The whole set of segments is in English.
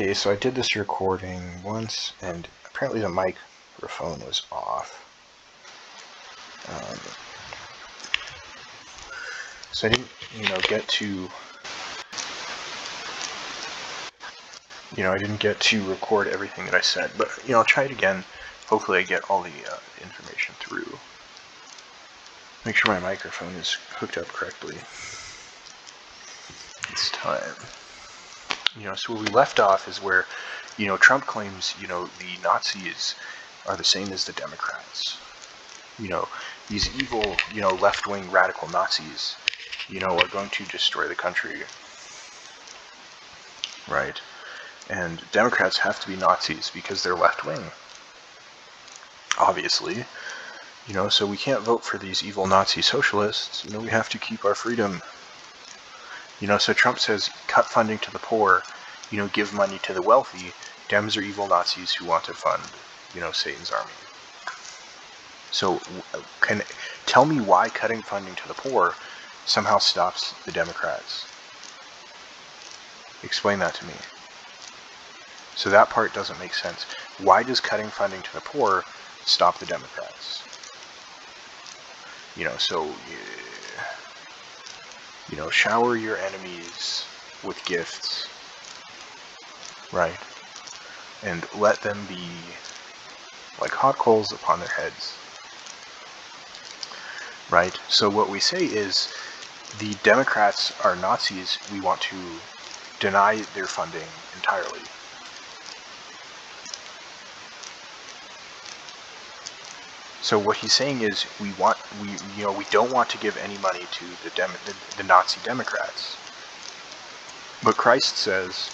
Okay, so I did this recording once, and apparently the microphone was off. So I didn't, I didn't get to record everything that I said, but, I'll try it again. Hopefully I get all the information through. Make sure my microphone is hooked up correctly this time. So where we left off is where, Trump claims, the Nazis are the same as the Democrats. These evil, left-wing radical Nazis, are going to destroy the country. Right? And Democrats have to be Nazis because they're left-wing. Obviously. So we can't vote for these evil Nazi socialists. We have to keep our freedom. So Trump says, cut funding to the poor, give money to the wealthy. Dems are evil Nazis who want to fund, Satan's army. So tell me why cutting funding to the poor somehow stops the Democrats. Explain that to me. So that part doesn't make sense. Why does cutting funding to the poor stop the Democrats? Shower your enemies with gifts, right? And let them be like hot coals upon their heads, right? So what we say is the Democrats are Nazis. We want to deny their funding entirely. So what he's saying is we don't want to give any money to the Nazi Democrats. But Christ says,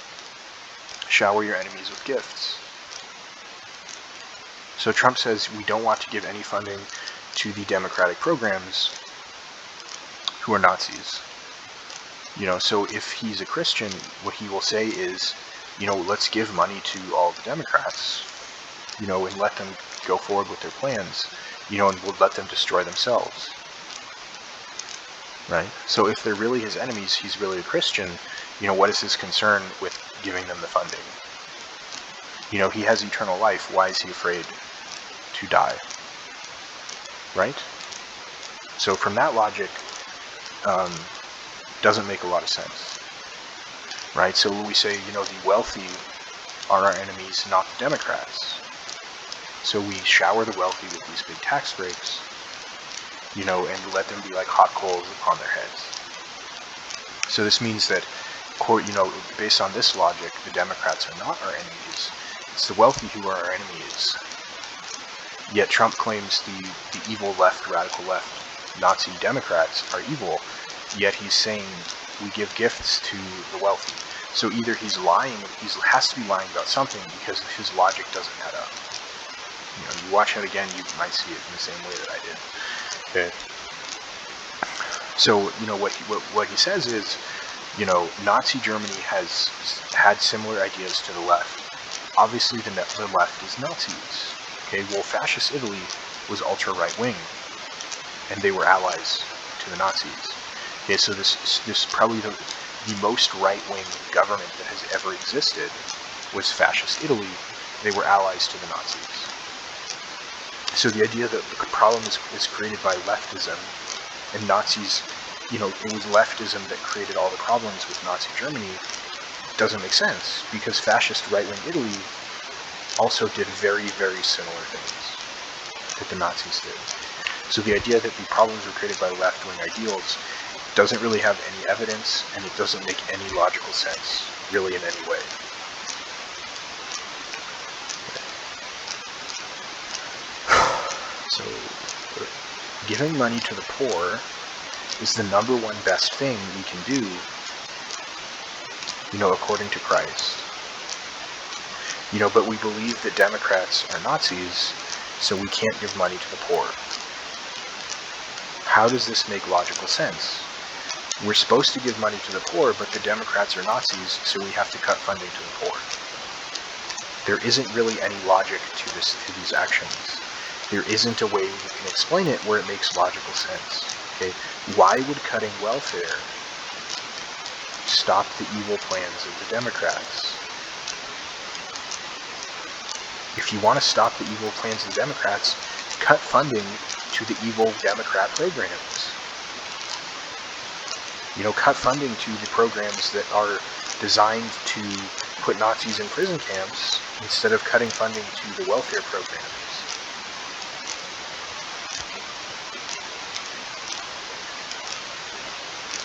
shower your enemies with gifts. So Trump says we don't want to give any funding to the democratic programs who are Nazis. So if he's a Christian, what he will say is, let's give money to all the Democrats, and let them go forward with their plans, and we'll let them destroy themselves. Right? So if they're really his enemies, he's really a Christian, what is his concern with giving them the funding? He has eternal life. Why is he afraid to die? Right? So from that logic, doesn't make a lot of sense. Right? So when we say, the wealthy are our enemies, not the Democrats. So we shower the wealthy with these big tax breaks, and let them be like hot coals upon their heads. So this means that, based on this logic, the Democrats are not our enemies. It's the wealthy who are our enemies. Yet Trump claims the evil left, radical left, Nazi Democrats are evil, yet he's saying we give gifts to the wealthy. So either he's lying, he has to be lying about something because his logic doesn't add up. You watch it again, you might see it in the same way that I did. Okay. So, what he says is, Nazi Germany has had similar ideas to the left. Obviously, the left is Nazis. Okay, well, fascist Italy was ultra-right-wing, and they were allies to the Nazis. Okay, so this probably the most right-wing government that has ever existed was fascist Italy. They were allies to the Nazis. So the idea that the problem is created by leftism, and Nazis, it was leftism that created all the problems with Nazi Germany, doesn't make sense, because fascist right-wing Italy also did very, very similar things that the Nazis did. So the idea that the problems were created by left-wing ideals doesn't really have any evidence, and it doesn't make any logical sense, really, in any way. So, giving money to the poor is the number one best thing we can do, according to Christ. But we believe that Democrats are Nazis, so we can't give money to the poor. How does this make logical sense? We're supposed to give money to the poor, but the Democrats are Nazis, so we have to cut funding to the poor. There isn't really any logic to these actions. There isn't a way we can explain it where it makes logical sense. Okay? Why would cutting welfare stop the evil plans of the Democrats? If you want to stop the evil plans of the Democrats, cut funding to the evil Democrat programs. Cut funding to the programs that are designed to put Nazis in prison camps instead of cutting funding to the welfare programs.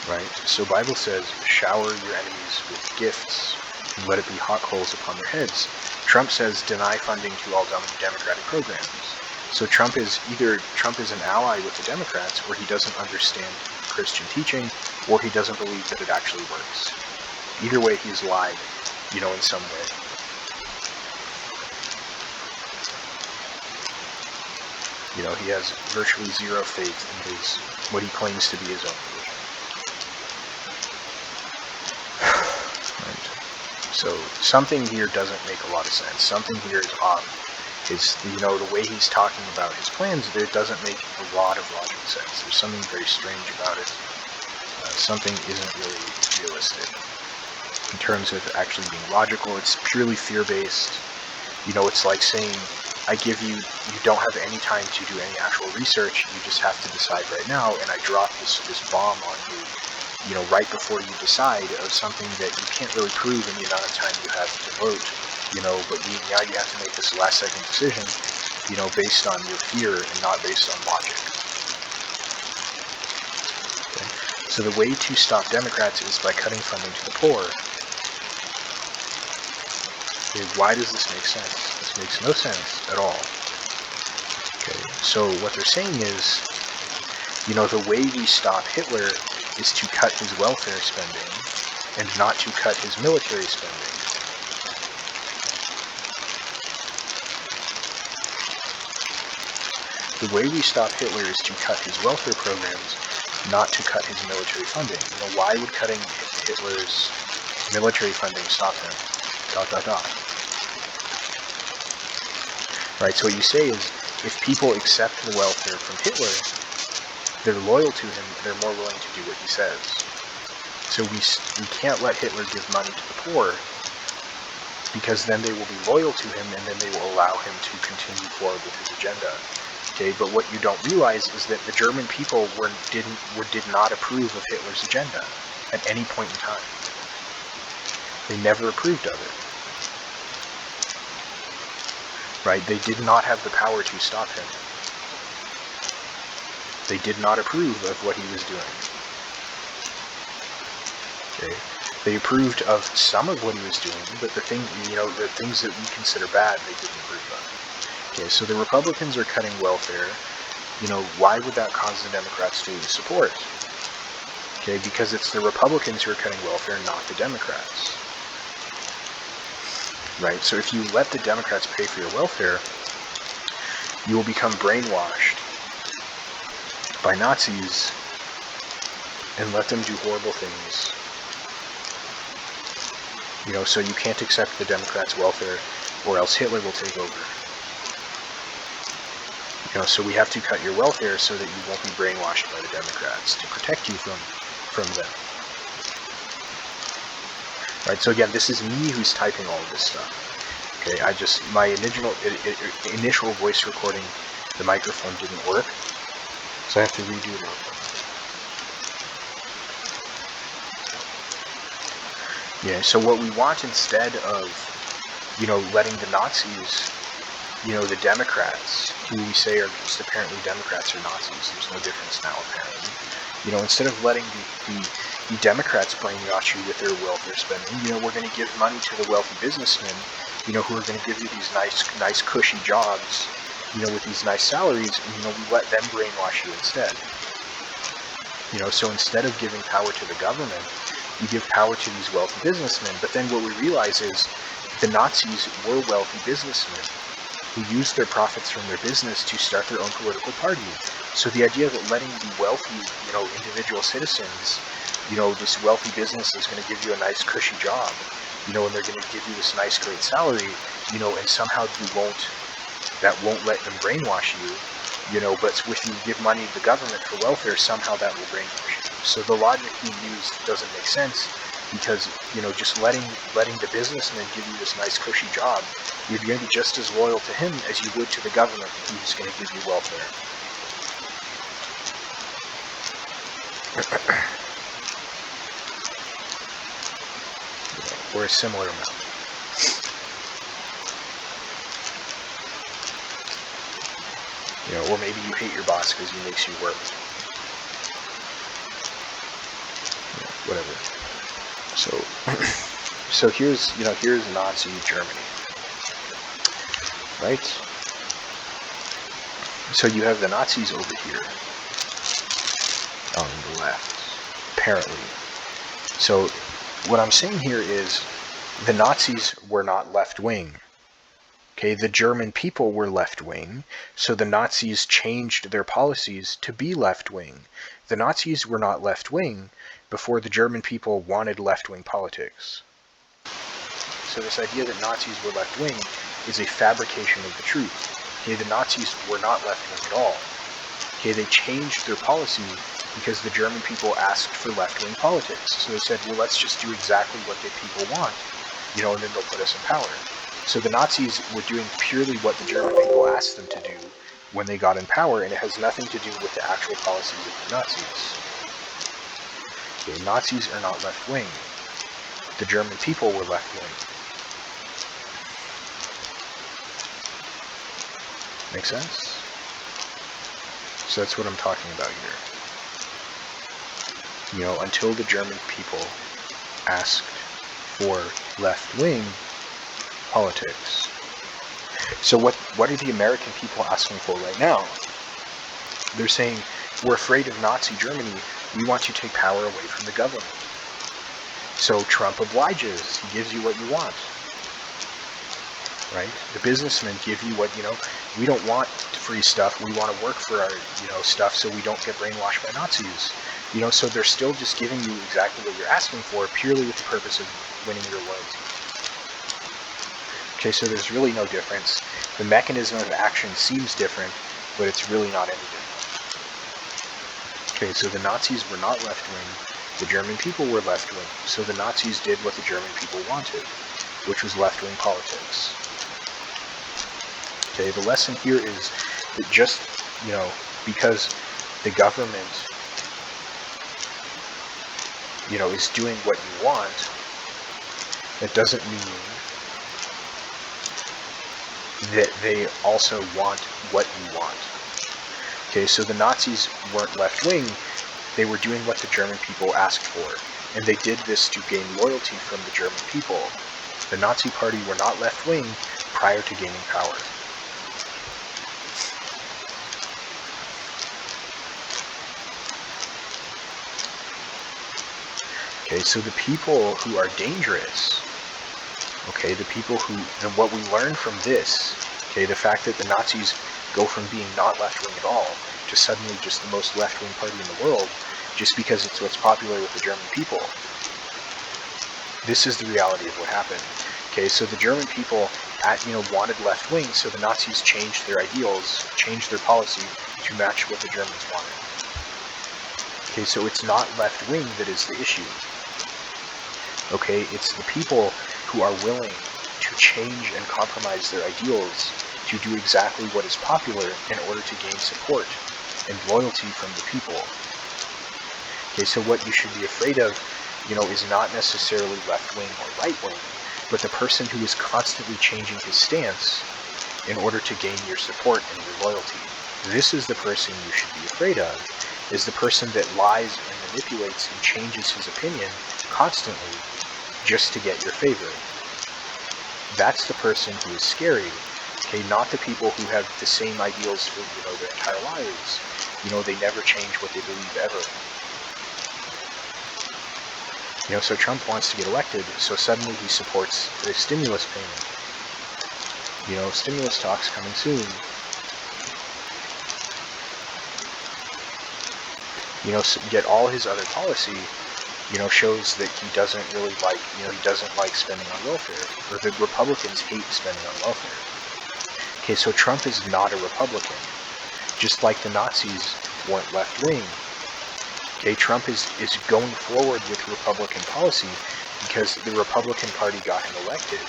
Right? So Bible says, shower your enemies with gifts and let it be hot coals upon their heads. Trump says, deny funding to all Democratic programs. So Trump is an ally with the Democrats, or he doesn't understand Christian teaching, or he doesn't believe that it actually works. Either way, he's lied, in some way. He has virtually zero faith in what he claims to be his own religion. Right. So something here doesn't make a lot of sense. Something here is off. It's, the way he's talking about his plans, it doesn't make a lot of logical sense. There's something very strange about it. Something isn't really realistic in terms of actually being logical. It's purely fear-based. It's like saying, I give you don't have any time to do any actual research, you just have to decide right now, and I drop this bomb on you, right before you decide of something that you can't really prove in the amount of time you have to vote, but now you have to make this last-second decision, based on your fear and not based on logic. Okay? So the way to stop Democrats is by cutting funding to the poor. Okay, why does this make sense? This makes no sense at all. Okay, so what they're saying is, the way we stop Hitler is to cut his welfare spending and not to cut his military spending. The way we stop Hitler is to cut his welfare programs, not to cut his military funding. Why would cutting Hitler's military funding stop him? ... Right, so what you say is, if people accept the welfare from Hitler, they're loyal to him, they're more willing to do what he says. So we can't let Hitler give money to the poor, because then they will be loyal to him, and then they will allow him to continue forward with his agenda. Okay, but what you don't realize is that the German people did not approve of Hitler's agenda at any point in time. They never approved of it. Right? They did not have the power to stop him. They did not approve of what he was doing. Okay? They approved of some of what he was doing, but the things that we consider bad, they didn't approve of. Okay, so the Republicans are cutting welfare. Why would that cause the Democrats to support? Okay, because it's the Republicans who are cutting welfare, not the Democrats. Right, so if you let the Democrats pay for your welfare, you will become brainwashed by Nazis and let them do horrible things. So you can't accept the Democrats' welfare, or else Hitler will take over. So we have to cut your welfare so that you won't be brainwashed by the Democrats, to protect you from them. Right, so again, this is me who's typing all of this stuff. Okay, my initial voice recording, the microphone didn't work, so I have to redo it. Yeah, so what we want instead of, letting the Nazis, the Democrats, who we say are just apparently Democrats or Nazis, there's no difference now apparently, instead of letting the Democrats brainwash you with their welfare spending, we're going to give money to the wealthy businessmen, who are going to give you these nice cushy jobs, with these nice salaries, and, we let them brainwash you instead. So instead of giving power to the government, you give power to these wealthy businessmen. But then what we realize is the Nazis were wealthy businessmen who used their profits from their business to start their own political party. So the idea that letting the wealthy, individual citizens, this wealthy business is going to give you a nice cushy job, and they're going to give you this nice great salary, and somehow that won't let them brainwash you, but if you give money to the government for welfare, somehow that will brainwash you. So the logic being used doesn't make sense, because, just letting the businessman give you this nice cushy job, you're going to be just as loyal to him as you would to the government who's going to give you welfare. Or a similar amount. Or maybe you hate your boss because he makes you work. Whatever. So here's Nazi Germany, right? So you have the Nazis over here on the left, apparently. So what I'm saying here is the Nazis were not left-wing. Okay, the German people were left-wing, so the Nazis changed their policies to be left-wing. The Nazis were not left-wing before the German people wanted left-wing politics. So this idea that Nazis were left-wing is a fabrication of the truth. Okay, the Nazis were not left-wing at all. Okay, they changed their policy because the German people asked for left-wing politics. So they said, well, let's just do exactly what the people want, and then they'll put us in power. So the Nazis were doing purely what the German people asked them to do when they got in power, and it has nothing to do with the actual policies of the Nazis. Okay, Nazis are not left-wing. The German people were left-wing. Make sense? So that's what I'm talking about here. Until the German people asked for left-wing politics. So what are the American people asking for right now? They're saying, we're afraid of Nazi Germany. We want to take power away from the government. So Trump obliges. He gives you what you want. Right? The businessmen give you what, we don't want free stuff. We want to work for our, stuff so we don't get brainwashed by Nazis. So they're still just giving you exactly what you're asking for, purely with the purpose of winning your loyalty. Okay, so there's really no difference. The mechanism of action seems different, but it's really not any different. Okay, so the Nazis were not left-wing. The German people were left-wing. So the Nazis did what the German people wanted, which was left-wing politics. Okay, the lesson here is that just, because the government, is doing what you want, that doesn't mean that they also want what you want. Okay, so the Nazis weren't left-wing, they were doing what the German people asked for, and they did this to gain loyalty from the German people. The Nazi Party were not left-wing prior to gaining power. Okay, so the people who are dangerous, okay, the people who, and what we learn from this, okay, the fact that the Nazis go from being not left-wing at all to suddenly just the most left-wing party in the world, just because it's what's popular with the German people. This is the reality of what happened. Okay, so the German people wanted left-wing, so the Nazis changed their ideals, changed their policy to match what the Germans wanted. Okay, so it's not left-wing that is the issue. Okay, it's the people who are willing to change and compromise their ideals to do exactly what is popular in order to gain support and loyalty from the people. Okay, so what you should be afraid of, is not necessarily left-wing or right-wing, but the person who is constantly changing his stance in order to gain your support and your loyalty. This is the person you should be afraid of, is the person that lies and manipulates and changes his opinion constantly just to get your favor. That's the person who is scary, okay, not the people who have the same ideals for, their entire lives. They never change what they believe ever. So Trump wants to get elected, so suddenly he supports the stimulus payment. Stimulus talks coming soon. Yet all his other policy, shows that he doesn't really like, he doesn't like spending on welfare, or the Republicans hate spending on welfare. Okay, so Trump is not a Republican, just like the Nazis weren't left-wing. Okay, Trump is going forward with Republican policy because the Republican Party got him elected.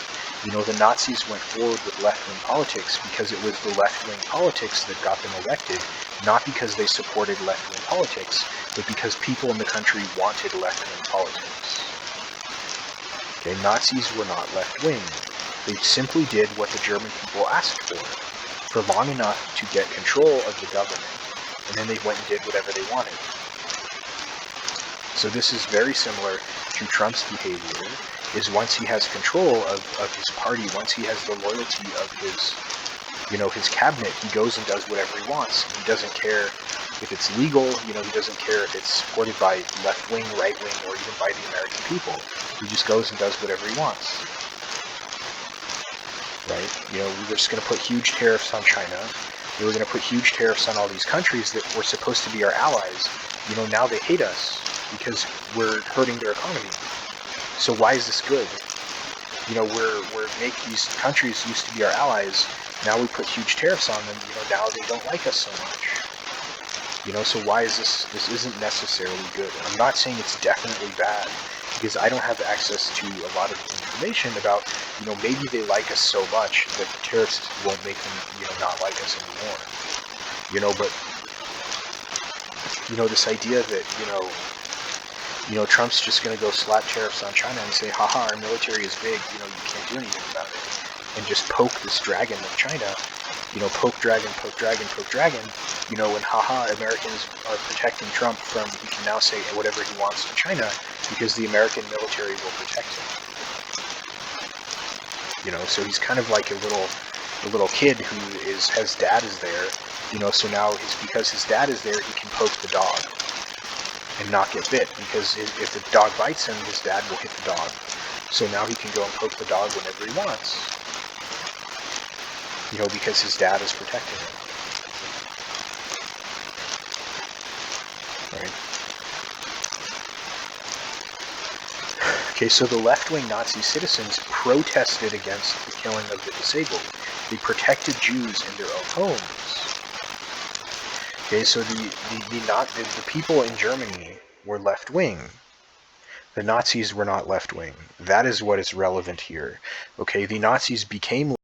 The Nazis went forward with left-wing politics because it was the left-wing politics that got them elected, not because they supported left-wing politics, but because people in the country wanted left-wing politics. Okay, Nazis were not left-wing. They simply did what the German people asked for long enough to get control of the government, and then they went and did whatever they wanted. So this is very similar to Trump's behavior, is once he has control of his party, once he has the loyalty of his cabinet, he goes and does whatever he wants. He doesn't care if it's legal, he doesn't care if it's supported by left-wing, right-wing, or even by the American people. He just goes and does whatever he wants. Right? We're just going to put huge tariffs on China. We're going to put huge tariffs on all these countries that were supposed to be our allies. Now they hate us because we're hurting their economy. So why is this good? We're make these countries used to be our allies. Now we put huge tariffs on them. Now they don't like us so much. So why is this? This isn't necessarily good. I'm not saying it's definitely bad, because I don't have access to a lot of information about, maybe they like us so much that the tariffs won't make them, not like us anymore. But, this idea that, Trump's just going to go slap tariffs on China and say, haha, our military is big, you can't do anything about it. And just poke this dragon of China, poke dragon, poke dragon, poke dragon, and haha, Americans are protecting Trump from, he can now say whatever he wants to China because the American military will protect him. So he's kind of like a little kid who has dad is there, so now because his dad is there, he can poke the dog and not get bit, because if the dog bites him, his dad will hit the dog. So now he can go and poke the dog whenever he wants, because his dad is protecting him. Right? Okay, so the left-wing Nazi citizens protested against the killing of the disabled. They protected Jews in their own homes. Okay, so the people in Germany were left-wing. The Nazis were not left-wing. That is what is relevant here. Okay, the Nazis became